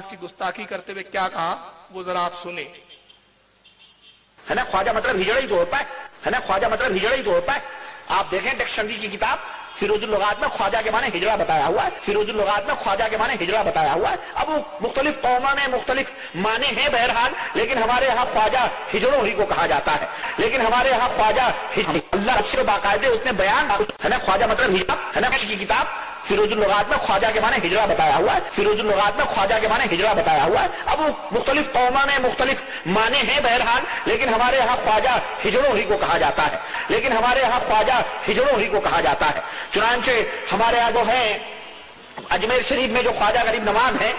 नमाज की गुस्ताखी करते हुए क्या कहा वो जरा आप सुने। है ना, ख्वाजा मतलब हिजड़ा ही तो होता है ना, ख्वाजा मतलब हिजड़ा ही तो होता है। आप देखें डिक्शनरी की किताब फिरोजुल लुगात में ख्वाजा के माने हिजड़ा बताया हुआ है, फिरोजुल लुगात में ख्वाजा के माने हिजड़ा बताया हुआ है। अब वो मुख्तलिफ कौमों में मुख्तलिफ माने हैं बहरहाल, लेकिन हमारे यहाँ ख्वाजा हिजड़ों ही को कहा जाता है। लेकिन हमारे यहाँ ख्वाजा अल्लाह अच्छे बाकायदे उसने बयान है ना, ख्वाजा मतलब हिजड़ा है ना की किताब फिरोजुल लुगात में ख्वाजा के माने हिजड़ा बताया हुआ है, फिरोजुल लुगात में ख्वाजा के माने हिजड़ा बताया हुआ है। अब वो मुख्तलिफ कौमों में मुख्तलिफ माने हैं बहरहाल, लेकिन हमारे यहाँ ख्वाजा हिजड़ों ही को कहा जाता है, लेकिन हमारे यहाँ ख्वाजा हिजड़ों ही को कहा जाता है। चुनांचे हमारे यहाँ जो है अजमेर शरीफ में जो ख्वाजा गरीब नवाज है,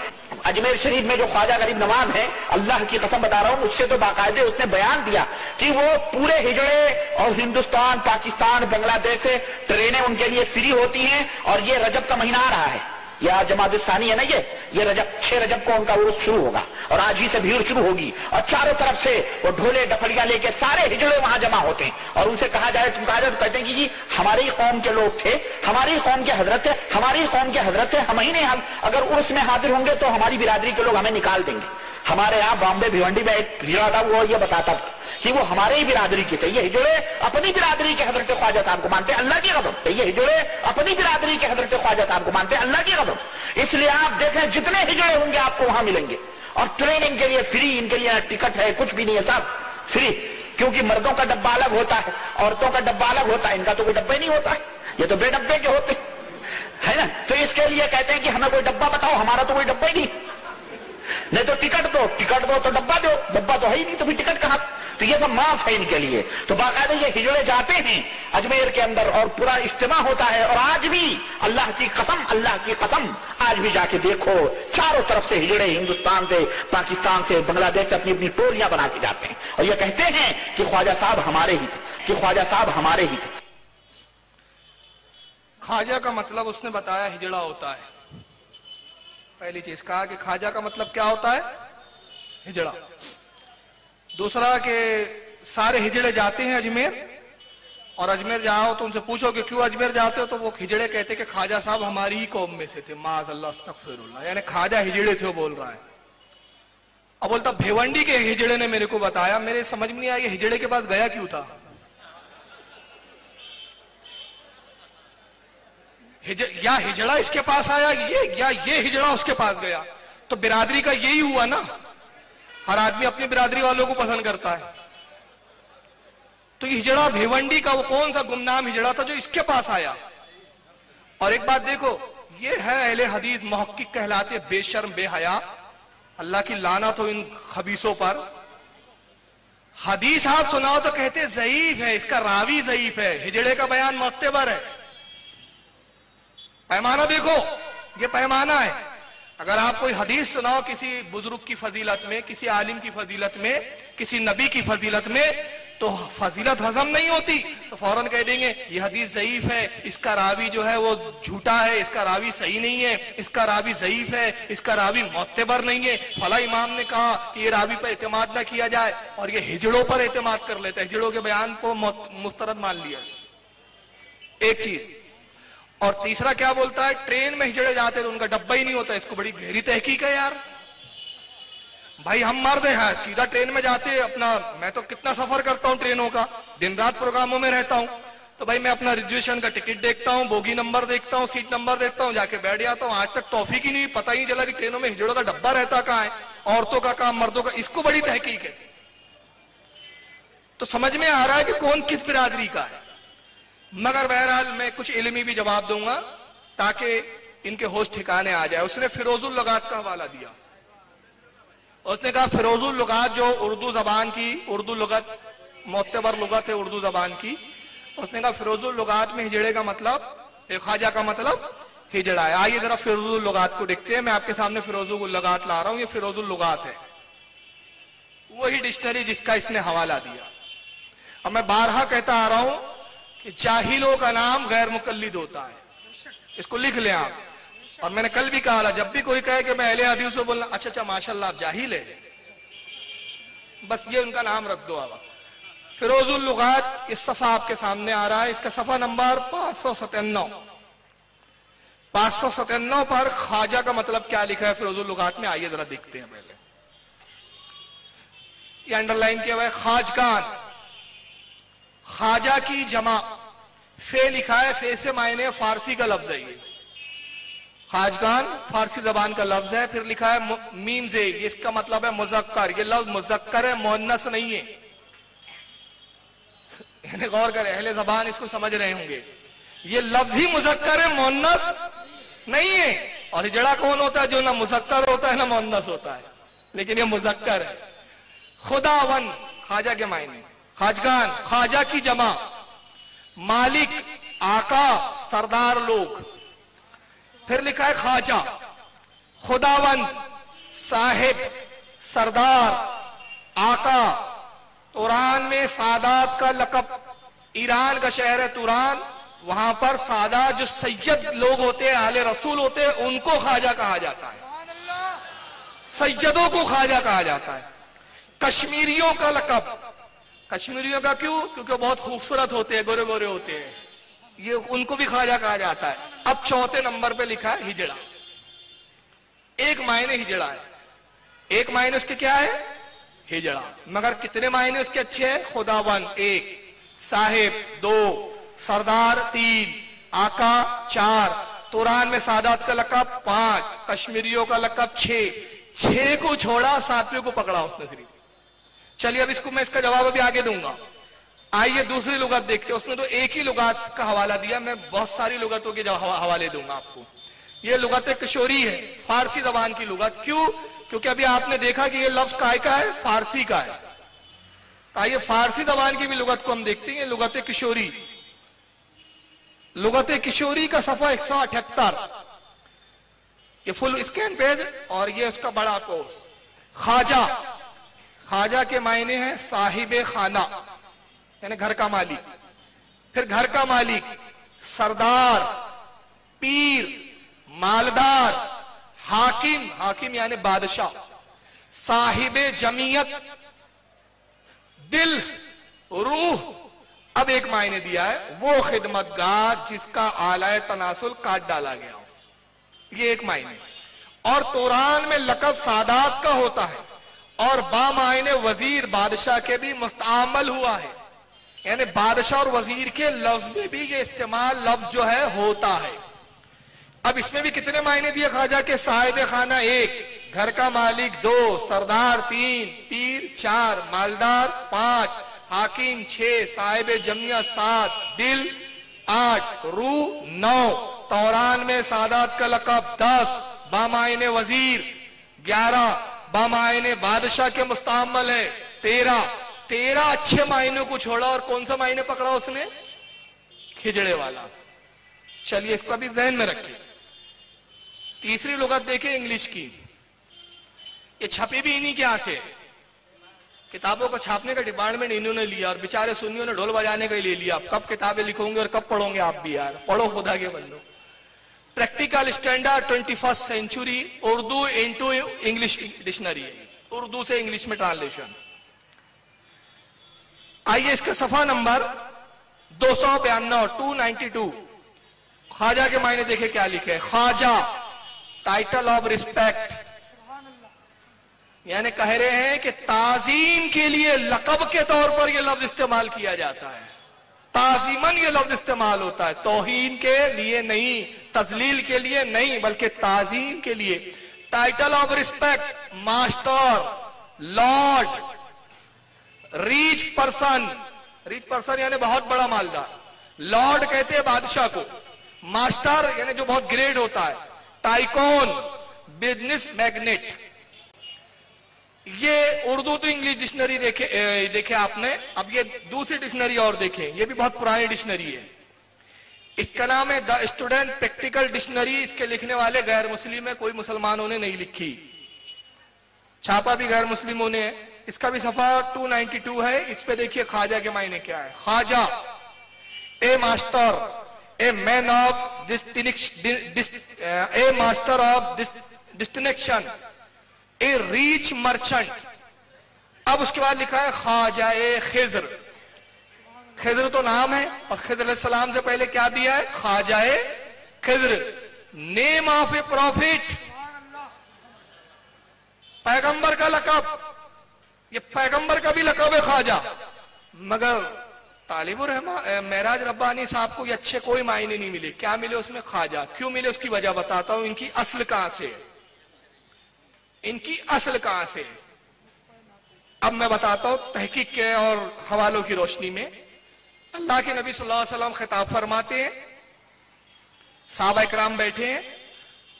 अजमेर शरीफ में जो ख्वाजा गरीब नवाज है, अल्लाह की कसम बता रहा हूं, मुझसे तो बाकायदे उसने बयान दिया कि वो पूरे हिजड़े और हिंदुस्तान, पाकिस्तान, बांग्लादेश से ट्रेनें उनके लिए फ्री होती हैं। और ये रजब का महीना आ रहा है, या जमात-उस-सानी है ना, ये रजब 6 रजब को उनका उर्स शुरू होगा और आज ही से भीड़ शुरू होगी और चारों तरफ से वो ढोले डफड़िया लेके सारे हिजड़े वहां जमा होते हैं। और उनसे कहा जाए, तुम कहा जाए तो कहते हैं कि जी हमारी ही कौम के लोग थे, हमारी कौम के हजरत थे, हमारी कौम के हजरत थे, हम ही नहीं, हम अगर उर्स में हाजिर होंगे तो हमारी बिरादरी के लोग हमें निकाल देंगे। हमारे यहाँ बॉम्बे भिवंडी में एक हिजड़ा था, वो ये बताता था कि वो हमारे ही बिरादरी के थे। ये हिजड़े अपनी बिरादरी के हजरत ख्वाजा साहब को मानते, अल्लाह की कसम, ये हिजड़े अपनी बिरादरी के हजरत ख्वाजा साहब को मानते, अल्लाह की कसम। इसलिए आप देखें जितने हिजड़े होंगे आपको वहां मिलेंगे और ट्रेनिंग के लिए फ्री, इनके लिए टिकट है, कुछ भी नहीं है, सब फ्री। क्योंकि मर्दों का डब्बा अलग होता है, औरतों का डब्बा अलग होता है, इनका तो कोई डब्बा ही नहीं होता है, ये तो बेडब्बे के होते है ना। तो इसके लिए कहते हैं कि हमें कोई डब्बा बताओ, हमारा तो कोई डब्बा ही नहीं तो टिकट दो तो डब्बा दो, डब्बा तो है ही नहीं तो फिर टिकट कहां। तो ये सब माफ है इनके लिए। तो बाकायदा ये हिजड़े जाते हैं अजमेर के अंदर और पूरा इज्तिमा होता है। और आज भी अल्लाह की कसम आज भी जाके देखो, चारों तरफ से हिजड़े हिंदुस्तान से, पाकिस्तान से, बांग्लादेश से अपनी अपनी टोलियां बना के जाते हैं और ये कहते हैं कि ख्वाजा साहब हमारे ही थे, कि ख्वाजा साहब हमारे ही थे। ख्वाजा का मतलब उसने बताया हिजड़ा होता है। पहली चीज कहा कि ख्वाजा का मतलब क्या होता है, हिजड़ा। दूसरा कि सारे हिजड़े जाते हैं अजमेर, और अजमेर जाओ तो उनसे पूछो कि क्यों अजमेर जाते हो, तो वो हिजड़े कहते कि ख्वाजा साहब हमारी ही कौम में से थे, माज़अल्लाह अस्तगफिरुल्लाह, यानी ख्वाजा हिजड़े थे वो बोल रहा है। अब बोलता भिवंडी के हिजड़े ने मेरे को बताया, मेरे समझ में नहीं आया हिजड़े के पास गया क्यों था। या हिजड़ा इसके पास आया या ये हिजड़ा उसके पास गया। तो बिरादरी का यही हुआ ना, हर आदमी अपनी बिरादरी वालों को पसंद करता है। तो ये हिजड़ा भिवंडी का वो कौन सा गुमनाम हिजड़ा था जो इसके पास आया। और एक बात देखो, ये है अहले हदीस मुहक्किक कहलाते, बेशर्म बेहया, अल्लाह की लानत हो इन खबीसों पर। हदीस आप सुनाओ तो कहते ज़ईफ है, इसका रावी ज़ईफ है, हिजड़े का बयान मुअत्तबर है। पैमाना देखो, ये पैमाना है। अगर आप कोई हदीस सुनाओ किसी बुजुर्ग की फजीलत में, किसी आलिम की फजीलत में, किसी नबी की फजीलत में, तो फजीलत हजम नहीं होती तो फौरन कह देंगे ये हदीस ज़ईफ है, इसका रावी जो है वो झूठा है, इसका रावी सही नहीं है, इसका रावी ज़ईफ है, इसका रावी मुअत्तबर नहीं है, फला इमाम ने कहा कि ये रावी पर एतमाद ना किया जाए, और ये हिजड़ों पर एतमाद कर लेता है, हिजड़ों के बयान को मुस्तरद मान लिया। एक चीज। और तीसरा क्या बोलता है, ट्रेन में हिजड़े जाते तो उनका डब्बा ही नहीं होता। इसको बड़ी गहरी तहकीक है यार। भाई हम मर्द हैं, सीधा ट्रेन में जाते अपना, मैं तो कितना सफर करता हूं ट्रेनों का, दिन रात प्रोग्रामों में रहता हूं, तो भाई मैं अपना रिजर्वेशन का टिकट देखता हूं, बोगी नंबर देखता हूं, सीट नंबर देखता हूं, जाके बैठ जाता हूं। आज तक तौफीक ही नहीं, पता ही नहीं चला कि ट्रेनों में हिजड़ों का डब्बा रहता कहां है, औरतों का काम, मर्दों का, इसको बड़ी तहकीक है। तो समझ में आ रहा है कि कौन किस बिरादरी का है। मगर बहरहाल मैं कुछ इल्मी भी जवाब दूंगा ताकि इनके होश ठिकाने आ जाए। उसने फिरोजुल लुगात का हवाला दिया। उसने कहा फिरोजुल लुगात जो उर्दू जबान की, उर्दू लुगत मुअत्तबर लुगत है उर्दू जबान की, उसने कहा फिरोजुल लुगात में हिजड़े का मतलब, एक ख्वाजा का मतलब हिजड़ा है। आइए जरा फिरोजुल लुगात को देखते हैं। मैं आपके सामने फिरोजुल लुगात ला रहा हूं, ये फिरोजुल लुगात है, वही डिक्शनरी जिसका इसने हवाला दिया। अब मैं बारहा कहता आ रहा हूं कि जाहिलों का नाम गैर मुकल्लिद होता है, इसको लिख लें आप। और मैंने कल भी कहा, जब भी कोई कहे कि मैं अहले हदीस से बोलना, अच्छा अच्छा माशाल्लाह आप जाहिल है, बस ये उनका नाम रख दो आप। फिरोजुल लुगात इस सफा आपके सामने आ रहा है, इसका सफा नंबर 597। 597 پر خواجہ کا مطلب کیا لکھا ہے فیروز اللغات میں، آئیے ذرا دیکھتے ہیں پہلے. یہ انڈر لائن کیا ہوا ہے، خواجگان، خواجہ کی جمع، فے لکھا ہے، فے سے معنی فارسی کا لفظ ہے. یہ خواجگان فارسی زبان کا لفظ ہے. پھر لکھا ہے میم زیل، اس کا مطلب ہے مذکر. یہ لفظ مذکر ہے، مؤنث نہیں ہے. یعنی غور کریں، اہل زبان اس کو سمجھ رہے ہوں گے، یہ لفظ ہی مذکر ہے، مؤنث نہیں ہے. اور ہجڑا کون ہوتا ہے؟ جو نہ مذکر ہوتا ہے نہ مؤنث ہوتا ہے، لیکن یہ مذکر ہے. خداون خواجہ کے معنی، خواجگان خواجہ کی جمع، مالک آقا سردار لوگ. پھر لکھا ہے خواجہ، خداون صاحب سردار آقا. توران میں سادات کا لقب، ایران کا شہر ہے توران، وہاں پر سادات جو سید لوگ ہوتے ہیں، اہل رسول ہوتے ہیں، ان کو خواجہ کہا جاتا ہے، سیدوں کو خواجہ کہا جاتا ہے. کشمیریوں کا لقب، کشمیریوں کا کیوں؟ کیونکہ بہت خوبصورت ہوتے ہیں، گورے گورے ہوتے ہیں، یہ ان کو بھی خواجہ کہا جاتا ہے. اب چوتھے نمبر پہ لکھا ہے ہجڑا. ایک معنی ہجڑا ہے، ایک معنی اس کے کیا ہے؟ ہجڑا. مگر کتنے معنی اس کے اچھے ہیں؟ خداون 1، صاحب 2، سردار 3، آقا 4، توران میں سادات کا لقب 5، کشمیریوں کا لقب 6. 6 کو چھوڑا، 7ویں کو پکڑا اس نے صرف. چلیے اب میں اس کا جواب ابھی آگے دوں گا. آئیے دوسری لغت دیکھتے ہیں. اس نے تو ایک ہی لغات کا حوالہ دیا، میں بہت ساری لغتوں کے حوالے دوں گا آپ کو. یہ لغت کشوری ہے، فارسی زبان کی لغت. کیوں؟ کیونکہ ابھی آپ نے دیکھا کہ یہ لفظ کائے کا ہے؟ فارسی کا ہے. آئیے فارسی زبان کی بھی لغت کو ہم دیکھتے ہیں. لغت کشوری، لغت کشوری کا صفحہ 178، یہ فل اسکین پیج اور یہ اس کا بڑا کورس. خواجہ، خواجہ کے معنی ہیں صاحب خانہ، یعنی گھر کا مالک. پھر گھر کا مالک، سردار، پیر، مالدار، حاکم، حاکم یعنی بادشاہ، صاحب جمعیت، دل، روح. اب ایک معنی دیا ہے، وہ خدمتگار جس کا آلہ تناسل کاٹ ڈالا گیا ہو. یہ ایک معنی. اور توران میں لقب سادات کا ہوتا ہے، اور بامعنی وزیر بادشاہ کے بھی مستعمل ہوا ہے. یعنی بادشاہ اور وزیر کے لفظ میں بھی یہ استعمال لفظ جو ہے ہوتا ہے. اب اس میں بھی کتنے معنی دیے خواجہ کے؟ صاحب خانہ 1، گھر کا مالک 2، سردار 3، پیر 4، مالدار 5، حاکم 6، صاحب جمعیت 7، دل 8، روح 9، توران میں سادات کا لقب 10، بامعنی وزیر 11، بامعنی بادشاہ کے مستعمل ہے 13 اچھے معنیوں کو چھوڑا اور کون سا معنی پکڑا اس نے؟ ہجڑے والا. چلیے اس کو بھی ذہن میں رکھیں. تیسری لغت دیکھیں انگلش کی. یہ چھپی بھی انہی کے یہاں سے، کتابوں کو چھاپنے کا ڈپارٹمنٹ انہوں نے لیا اور بیچارے سنیوں نے ڈھول بجانے کا ہی لے لیا. اب کب کتابیں لکھوں گے اور کب پڑھوں گے آپ بھی یار؟ پڑھو خدا کے بندو. Practical standard 21st century Urdu into English dictionary ہے، اردو سے انگلش میں ٹرانسلیشن. آئیے اس کے صفحہ نمبر 292 خواجہ کے معنی دیکھیں کیا لکھے. خواجہ ٹائٹل آف ریسپیکٹ، یعنی کہہ رہے ہیں کہ تعظیم کے لیے لقب کے طور پر یہ لفظ استعمال کیا جاتا ہے. تعظیماً یہ لفظ استعمال ہوتا ہے، توہین کے لیے نہیں، تذلیل کے لیے نہیں، بلکہ تعظیم کے لیے. Title of respect, master, lord, reach person, reach person یعنی بہت بڑا مالدار. لارڈ کہتے ہیں بادشاہ کو، ماسٹر یعنی جو بہت گریڈ ہوتا ہے، ٹائکون، بزنس میگنیٹ. یہ اردو تو انگلش ڈکشنری دیکھے آپ نے. اب یہ دوسری ڈکشنری اور دیکھیں، یہ بھی بہت پرانی ڈکشنری ہے. اس کا نام ہے دا اسٹوڈنٹ پریکٹیکل ڈکشنری. اس کے لکھنے والے غیر مسلم ہے، کوئی مسلمانوں نے نہیں لکھی، چھاپا بھی غیر مسلموں نے ہے. اس کا بھی صفحہ 292 ہے. اس پہ دیکھیے خواجہ کے معنی کیا ہے. خواجہ a master, a man of a master of distinction, a rich merchant. اب اس کے بعد لکھا ہے خواجہ خضر. خضر تو نام ہے، اور خضر علیہ السلام سے پہلے کیا دیا ہے؟ خواجہ خضر. नेम ऑफ ए प्रॉफिट, पैगंबर का लकब, ये पैगंबर का भी लकब है ख्वाजा। मगर तालिबुर महराज रब्बानी साहब को ये अच्छे कोई मायने नहीं मिले। क्या मिले उसमें? ख्वाजा। क्यों मिले उसकी वजह बताता हूं। इनकी असल कहां से, इनकी असल कहां से अब मैं बताता हूं तहकीक के और हवालों की रोशनी में। अल्लाह के नबी सल्लल्लाहु अलैहि वसल्लम खिताब फरमाते हैं, साहबा इकराम बैठे हैं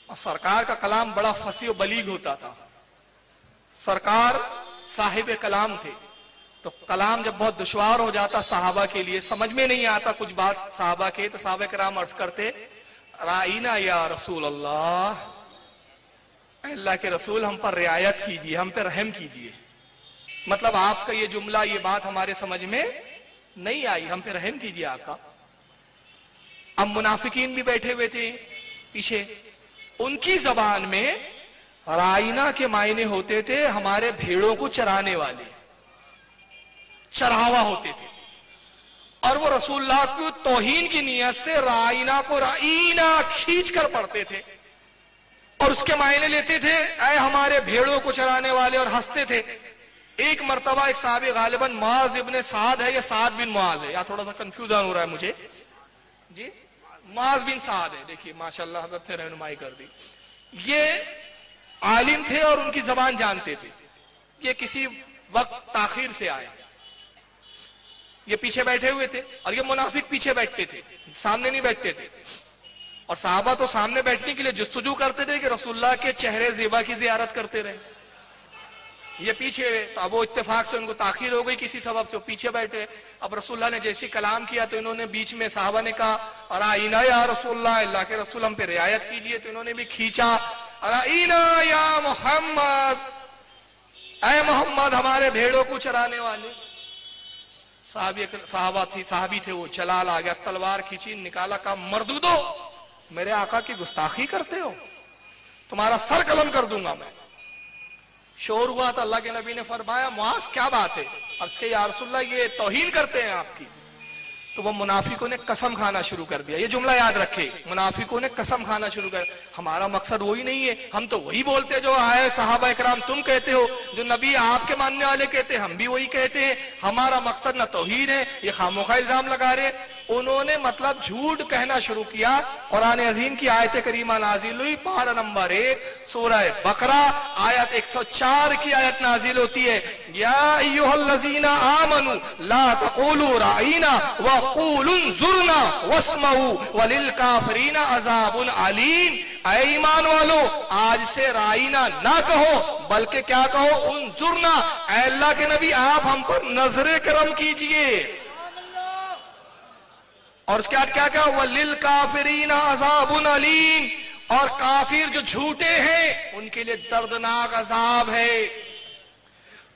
और सरकार का कलाम बड़ा फसी और बलीग होता था। सरकार साहिब कलाम थे, तो कलाम जब बहुत दुश्वार हो जाता साहबा के लिए, समझ में नहीं आता कुछ बात साहबा के, तो साहबा इकराम अर्ज करते, राइना या रसूल अल्लाह, अल्लाह के रसूल हम पर रियायत कीजिए, हम पे रहम कीजिए। मतलब आपका ये जुमला, ये बात हमारे समझ में नहीं आई, हम पे रहम कीजिए आका। अब मुनाफिकीन भी बैठे हुए थे पीछे, उनकी जबान में राइना के मायने होते थे हमारे भेड़ों को चराने वाले, चरावा होते थे। और वो रसूलुल्लाह की तौहीन की नियत से राइना को राइना खींच कर पढ़ते थे और उसके मायने लेते थे ऐ हमारे भेड़ों को चराने वाले, और हंसते थे। एक मर्तबा एक साहबी, गालिबन मुआज इब्ने साद है या साद बिन मुआज है, या थोड़ा सा कंफ्यूजन हो रहा है मुझे जी, मुआज बिन साद है। देखिए माशाल्लाह हज़रत ने रहनुमाई कर दी। ये आलिम थे और उनकी जबान जानते थे। ये किसी वक्त ताखीर से आए, ये पीछे बैठे हुए थे और ये मुनाफिक पीछे बैठते थे, सामने नहीं बैठते थे। और साहबा तो सामने बैठने के लिए जुस्तजू करते थे कि रसूलुल्लाह के चेहरे ज़ेबा की जियारत करते रहे। ये पीछे, तो अब वो इत्तेफाक से उनको ताखीर हो गई किसी सबब से, पीछे बैठे। अब रसूलुल्लाह ने जैसी कलाम किया तो इन्होंने बीच में, साहबा ने कहा अराइना या रसूलुल्लाह, अल्लाह के रसूल हम पे रियायत कीजिए, तो इन्होंने भी खींचा अराइना या मोहम्मद, ऐ मोहम्मद हमारे भेड़ों को चराने वाले। साहबी थे वो, जलाल आ गया, तलवार खींची, निकाला, कहा मर्दूदो मेरे आका की गुस्ताखी करते हो, तुम्हारा सर कलम कर दूंगा मैं। शोर हुआ तो अल्लाह के नबी ने फरमाया मुआज क्या बात है? अर्ज़ किया या रसूलल्लाह ये तौहीन करते हैं आपकी। तो वो मुनाफिकों ने कसम खाना शुरू कर दिया। ये जुमला याद रखे, मुनाफिकों ने कसम खाना शुरू कर। हमारा मकसद वही नहीं है, हम तो वही बोलते जो आए सहाबा इकराम तुम कहते हो, जो नबी आपके मानने वाले कहते हैं हम भी वही कहते हैं। हमारा मकसद न तौहीन है, ये खामोखा इल्जाम लगा रहे। उन्होंने मतलब झूठ कहना शुरू किया। कुरान अजीम की आयत करीमा नाजिल हुई, पारा नंबर 1 सूरह बकरा आयत 104 की आयत नाजिल होती है, या अय्युहल्लज़ीना आमनू ला तक़ूलू राइना व क़ूलू ज़ुरना वस्मऊ वलिल काफ़िरीना अज़ाबुन अलीम। ऐ ईमान वालो, आज से राइना ना कहो बल्कि क्या कहो, उन्जुरना, अल्लाह के नबी आप हम पर नजरे करम कीजिए। और उसके बाद क्या कहा, वलिल काफिरीना अज़ाबुन अलीम, और काफिर जो झूठे हैं उनके लिए दर्दनाक अजाब है।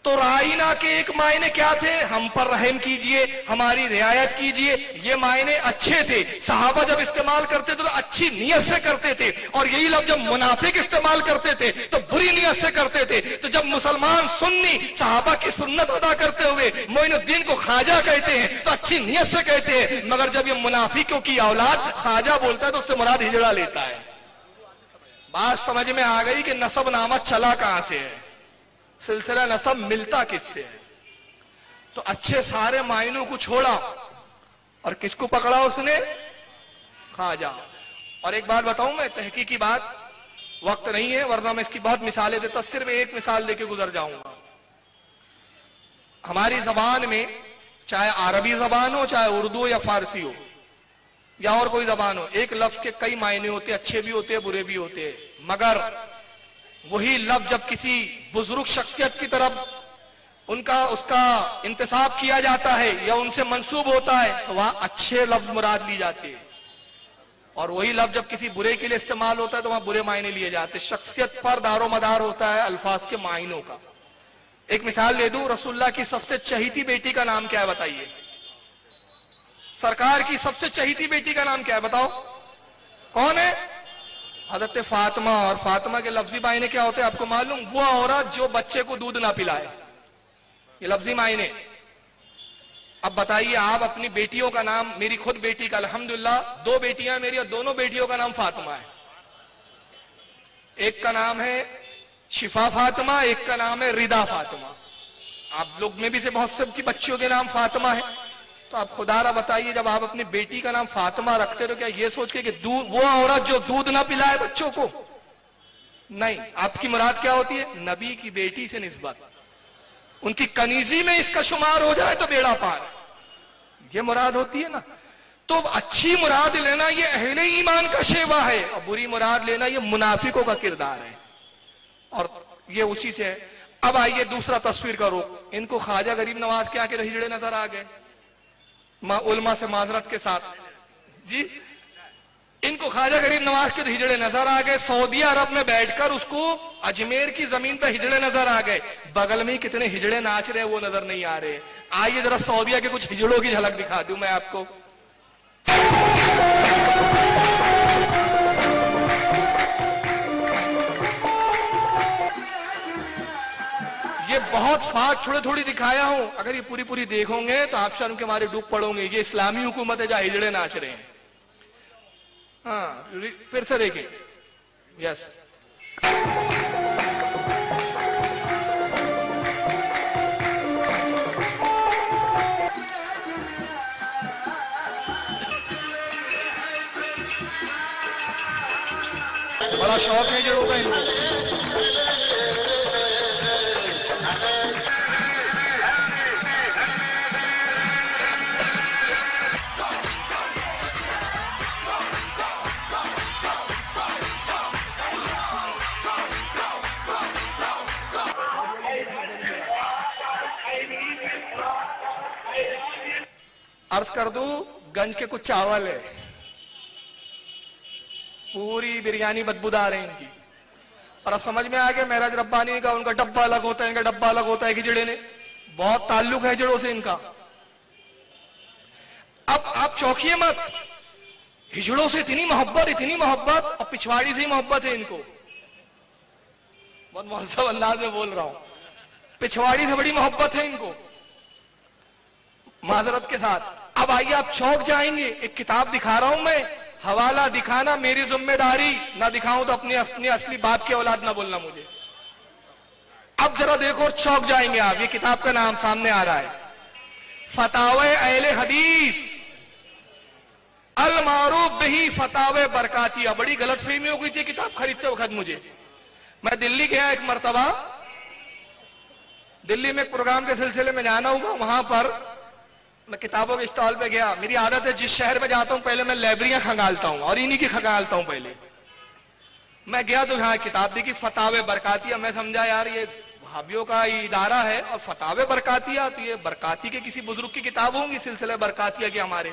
तो राइना के एक मायने क्या थे, हम पर रहम कीजिए, हमारी रियायत कीजिए। ये मायने अच्छे थे, सहाबा जब इस्तेमाल करते थे तो अच्छी नीयत से करते थे, और यही लफ्ज़ जब मुनाफिक इस्तेमाल करते थे तो बुरी नीयत से करते थे। तो जब मुसलमान सुन्नी सहाबा की सुन्नत अदा करते हुए मोइनुद्दीन को ख्वाजा कहते हैं तो अच्छी नीयत से कहते हैं, मगर जब ये मुनाफिकों की औलाद ख्वाजा बोलता है तो उससे मुराद हिजड़ा लेता है। बात समझ में आ गई कि नसब नामा चला कहां से है, सिलसिला नसब मिलता किससे है। तो अच्छे सारे मायनों को छोड़ा और किसको पकड़ा उसने, ख्वाजा। और एक बात बताऊं मैं, तहकीकी बात, वक्त नहीं है वरना मैं इसकी बहुत मिसालें देता, सिर्फ एक मिसाल देके गुजर जाऊंगा। हमारी जबान में चाहे अरबी जबान हो, चाहे उर्दू या फारसी हो या और कोई जबान हो, एक लफ्ज के कई मायने होते हैं, अच्छे भी होते हैं बुरे भी होते हैं। मगर वही लफ्ज जब किसी बुजुर्ग शख्सियत की तरफ उसका इंतसाब किया जाता है या उनसे मंसूब होता है तो वहां अच्छे लफ्ज मुराद ली जाती है, और वही लफ्ज जब किसी बुरे के लिए इस्तेमाल होता है तो वहां बुरे मायने लिए जाते हैं। शख्सियत पर दारो मदार होता है अल्फाज के मायनों का। एक मिसाल ले दूं, रसूलुल्लाह की सबसे चहीती बेटी का नाम क्या है बताइए? सरकार की सबसे चहीती बेटी का नाम क्या है बताओ, कौन है? हज़रत फातिमा। और फातिमा के लफ्जी मायने क्या होते हैं आपको मालूम? वो औरत जो बच्चे को दूध ना पिलाए, ये लफ्जी मायने। अब बताइए आप अपनी बेटियों का नाम, मेरी खुद बेटी का अल्हम्दुलिल्लाह 2 बेटियां मेरी और दोनों बेटियों का नाम फातिमा है। ایک کا نام ہے شفا فاطمہ، ایک کا نام ہے ردا فاطمہ. آپ لوگ میں بھی سے بہت سب کی بچیوں کے نام فاطمہ ہے. تو آپ خدا را بتائیے جب آپ اپنی بیٹی کا نام فاطمہ رکھتے تو کیا یہ سوچ کے کہ وہ عورت جو دودھ نہ پلائے بچوں کو؟ نہیں. آپ کی مراد کیا ہوتی ہے؟ نبی کی بیٹی سے نسبت، ان کی کنیزی میں اس کا شمار ہو جائے تو بیڑا پار. یہ مراد ہوتی ہے نا. تو اچھی مراد لینا یہ اہل ایمان کا شیوا ہے، اور بری مراد لینا یہ منافقوں کا کردار ہے، اور یہ اسی سے ہے. اب آئیے دوسرا تصویر کرو. ان کو خواجہ غریب نواز کے آکے ہجڑے نظر آ گئے علماء سے معذرت کے ساتھ جی. ان کو خواجہ غریب نواز کے ہجڑے نظر آ گئے. سعودی عرب میں بیٹھ کر اس کو اجمیر کی زمین پہ ہجڑے نظر آ گئے. بغل میں کتنے ہجڑے ناچ رہے وہ نظر نہیں آ رہے. آئیے ذرا سعودیہ کے کچھ ہجڑوں کی جھلک دکھا دوں میں آپ کو. یہ بہت فاٹ تھوڑی تھوڑی دکھایا ہوں. اگر یہ پوری پوری دیکھو گے تو آپ شرم کے مارے ڈوب پڑو گے. یہ اسلامی حکومت ہے جہاں ہجڑے ناچ رہے ہیں. ہاں پھر سے دیکھیں. یس بڑا شوق ہے ہجڑوں کا ان کو. عرض کر دوں گنج کے کچھ چاول ہے، پوری بریانی بدبودار ہے ان کی. اور اب سمجھ میں آ گیا معراج ربانی کا ان کا ڈبہ الگ ہوتا ہے، ان کا ڈبہ الگ ہوتا ہے. ہجڑے نے بہت تعلق ہے ہجڑوں سے ان کا. اب آپ چوکیے مت. ہجڑوں سے اتنی محبت اور پچھواڑی سے ہی محبت ہے ان کو. بہت مہذب انداز میں بول رہا ہوں. پچھواڑی سے بڑی محبت ہے ان کو معذرت کے ساتھ. اب آئیے آپ چوک جائیں گے. ایک کتاب دکھا رہا ہوں میں، حوالہ دکھانا میری ذمہ داری، نہ دکھاؤں تو اپنے اصلی باپ کی اولاد نہ بولنا مجھے. اب ذرا دیکھو چوک جائیں گے آپ. یہ کتاب کا نام سامنے آ رہا ہے، فتاوی اہل حدیث المعروف بہی فتاوی برکاتیہ. بڑی غلط فہمی ہو گئی تھی کتاب خریدتے وقت مجھے. میں دلی گیا ایک مرتبہ، دلی میں ایک پروگرام کے سلسلے میں جانا ہوگا. وہاں پر میں کتابوں کے اسٹال پہ گیا. میری عادت ہے جس شہر میں جاتا ہوں پہلے میں لائبریریاں کھنگالتا ہوں اور انہی کی کھنگالتا ہوں پہلے. میں گیا تو یہاں کتاب دیکھی فتاوی برکاتیہ. میں سمجھا یار یہ وہابیوں کا ادارہ ہے اور فتاوی برکاتیہ، تو یہ برکاتی کے کسی بزرگ کی کتاب ہوں گی، سلسلہ برکاتیہ کے ہمارے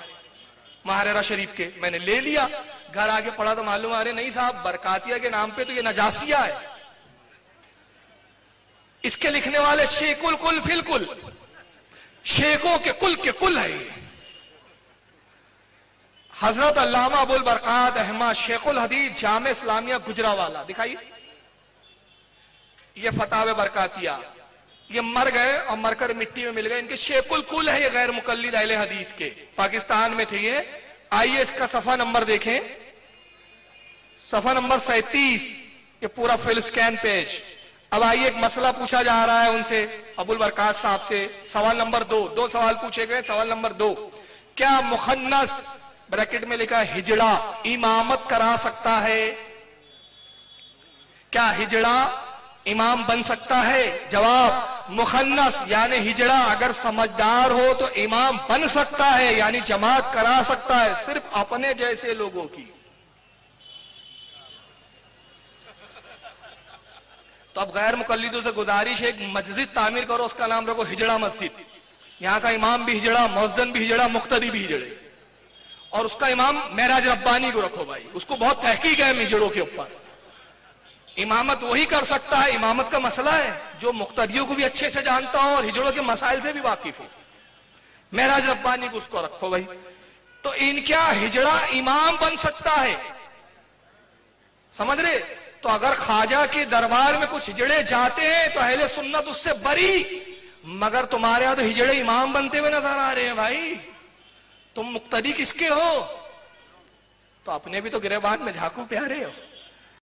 مہاراجہ شریف کے. میں نے لے لیا، گھر آ کے پڑھا تو معلوم آ رہے نہیں صاحب برکاتیہ کے نام پہ تو یہ نجاسیہ ہے. اس کے لکھنے والے شیخ الکل فی الکل، شیخوں کے کل ہے یہ. حضرت علامہ ابو البرکات احمد شیخ الحدیث جامع اسلامیہ گجرانوالہ. دکھائیے یہ فتاوی برکاتیہ. یہ مر گئے اور مر کر مٹی میں مل گئے. ان کے شیخ الکل ہے یہ غیر مقلد اہل حدیث کے، پاکستان میں تھے یہ. آئیے اس کا صفحہ نمبر دیکھیں، صفحہ نمبر 37. یہ پورا فل سکین پیج. اب آئیے ایک مسئلہ پوچھا جا رہا ہے ان سے ابو البرکات صاحب سے. سوال نمبر 2، 2 سوال پوچھے گئے. سوال نمبر 2، کیا مخنث بریکٹ میں لکھا ہجڑا امامت کرا سکتا ہے؟ کیا ہجڑا امام بن سکتا ہے؟ جواب، مخنث یعنی ہجڑا اگر سمجھدار ہو تو امام بن سکتا ہے، یعنی جماعت کرا سکتا ہے، صرف اپنے جیسے لوگوں کی. تو اب غیر مقلدوں سے گزارش ہے ایک مسجد تعمیر کرو، اس کا نام رکھو ہجڑا مسجد. یہاں کا امام بھی ہجڑا، مؤذن بھی ہجڑا، مقتدی بھی ہجڑے، اور اس کا امام معراج ربانی کو رکھو. بھائی اس کو بہت تحقیق ہے ہجڑوں کے اوپر. امامت وہی کر سکتا ہے، امامت کا مسئلہ ہے جو مقتدیوں کو بھی اچھے سے جانتا ہو اور ہجڑوں کے مسائل سے بھی واقف ہو. معراج ربانی کو اس کو رکھو. بھائی تو ان کیا ہجڑا امام بن سکتا ہے؟ سمجھ رہے؟ تو اگر خواجہ کے دربار میں کچھ ہجڑے جاتے ہیں تو اہل سنت اس سے بری، مگر تمہارے یہاں تو ہجڑے امام بنتے ہوئے نظر آ رہے ہیں. بھائی تم مقتدی کس کے ہو؟ تو اپنے بھی تو گریبان میں جھانکو پیارے ہو.